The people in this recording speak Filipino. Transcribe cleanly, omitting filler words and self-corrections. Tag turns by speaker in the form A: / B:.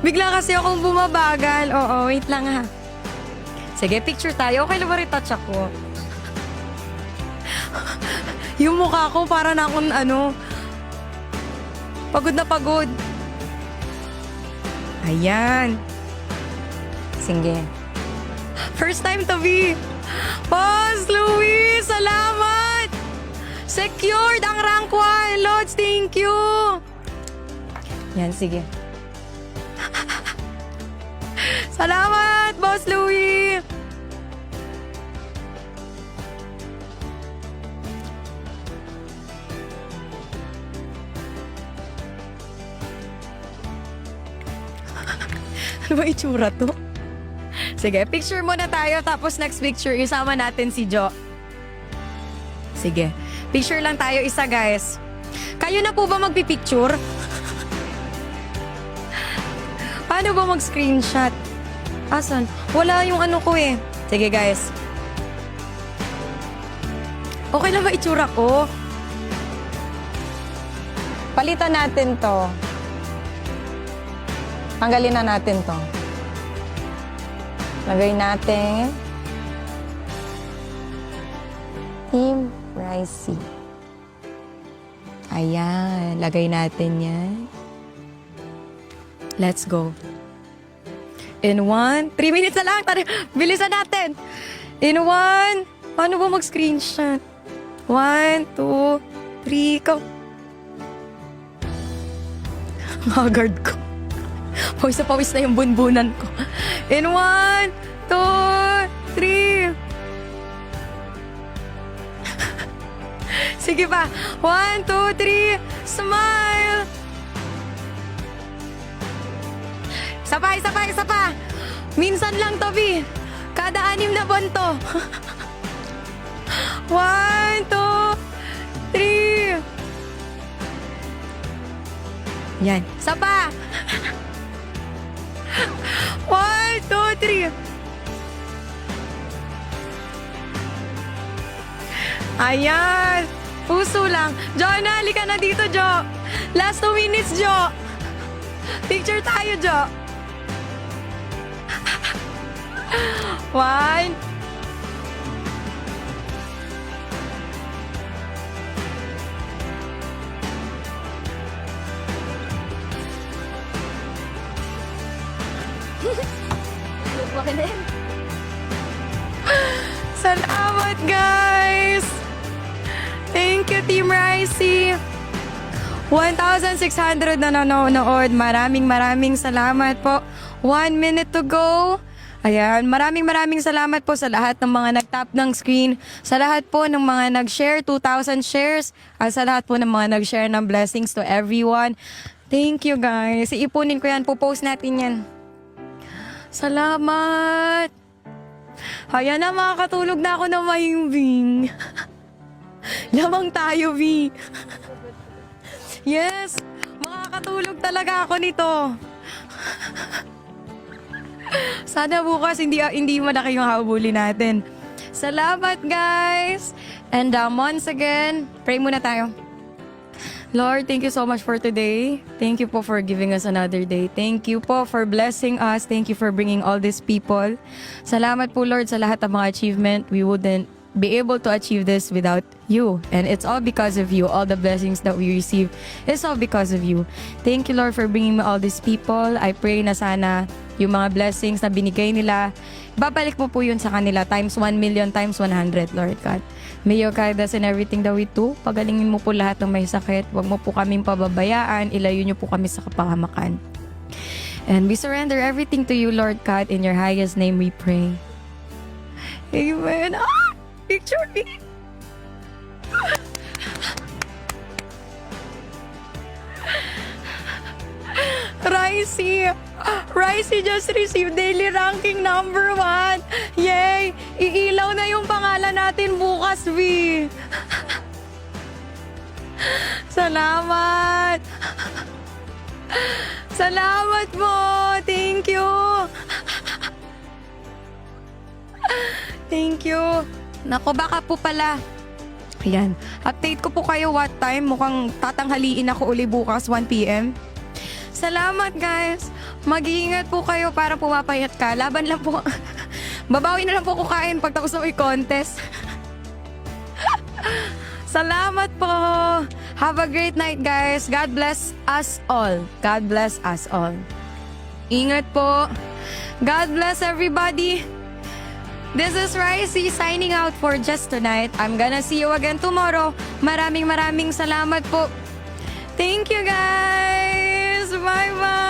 A: Bigla kasi akong bumabagal. Oo, wait lang ha. Sige, picture tayo. Okay lang ba retouch ako? Yung mukha ko para na akong pagod na pagod. Ayan. Sige. First time to be. Boss Louie, salamat! Secured ang rank 1. Lods, thank you. Yan, sige. Salamat, Boss Louie! Ano ba itsura to? Sige, picture muna tayo tapos next picture isama natin si Jo. Sige, picture lang tayo isa guys. Kayo na po ba magpipicture? Paano ba mag-screenshot? Asan? Wala yung ano ko eh. Sige guys. Okay lang ba itsura ko? Palitan natin to. Tanggalin na natin to. Lagay natin. Team Ricey. Ayan. Lagay natin yan. Let's go. In 1. 3 minutes na lang. Bilisan natin. In 1. Paano ba mag-screenshot? 1, 2, 3. Go. Haggard ko. Pawis na yung bunbunan ko. In 1, 2, 3. Sige pa. 1, 2, 3. Smile. Isa pa. Minsan lang to, B. Kada 6 na buwan to. 1, 2, 3. Yan. Isa pa. 1, 2, 3. Ayan. Puso lang. Jo, halika na dito, Jo. Last 2 minutes, Jo. Picture tayo, Jo. 1. Salamat, guys! Thank you, Team Ricey! 1,600 na nanonood. Maraming salamat po. 1 minute to go. Ayan, maraming salamat po sa lahat ng mga nag-tap ng screen, sa lahat po ng mga nag-share, 2,000 shares, at sa lahat po ng mga nag-share ng blessings to everyone. Thank you, guys. Iipunin ko yan. Po-post natin yan. Salamat! Ayan na, makakatulog na ako ng mahimbing. Lamang tayo, V. Yes! Makakatulog talaga ako nito. Sana bukas hindi malaki yung habulin natin. Salamat, guys! And once again, pray muna tayo. Lord, thank you so much for today. Thank you po for giving us another day. Thank you po for blessing us. Thank you for bringing all these people. Salamat po, Lord, sa lahat ng mga achievement. We wouldn't be able to achieve this without you. And it's all because of you. All the blessings that we receive is all because of you. Thank you, Lord, for bringing me all these people. I pray na sana yung mga blessings na binigay nila, babalik mo po yun sa kanila times 1 million times 100, Lord God. May you guide us in everything that we do. Pagalingin mo po lahat ng may sakit. Huwag mo po kaming pababayaan. Ilayo niyo po kami sa kapahamakan. And we surrender everything to you, Lord God. In your highest name we pray. Amen. Picture me. Ricey just received daily ranking number 1. Yay! Iilaw na yung pangalan natin bukas, V. Salamat! Salamat po! Thank you! Thank you! Nako, baka po pala. Ayan. Update ko po kayo what time. Mukhang tatanghaliin ako uli bukas, 1 p.m. Salamat, guys! Mag-iingat po kayo para pumapayat ka. Laban lang po. Babawi na lang po kukain pag tapos na may contest. Salamat po. Have a great night, guys. God bless us all. God bless us all. Ingat po. God bless everybody. This is Ricey signing out for just tonight. I'm gonna see you again tomorrow. Maraming salamat po. Thank you, guys. Bye-bye.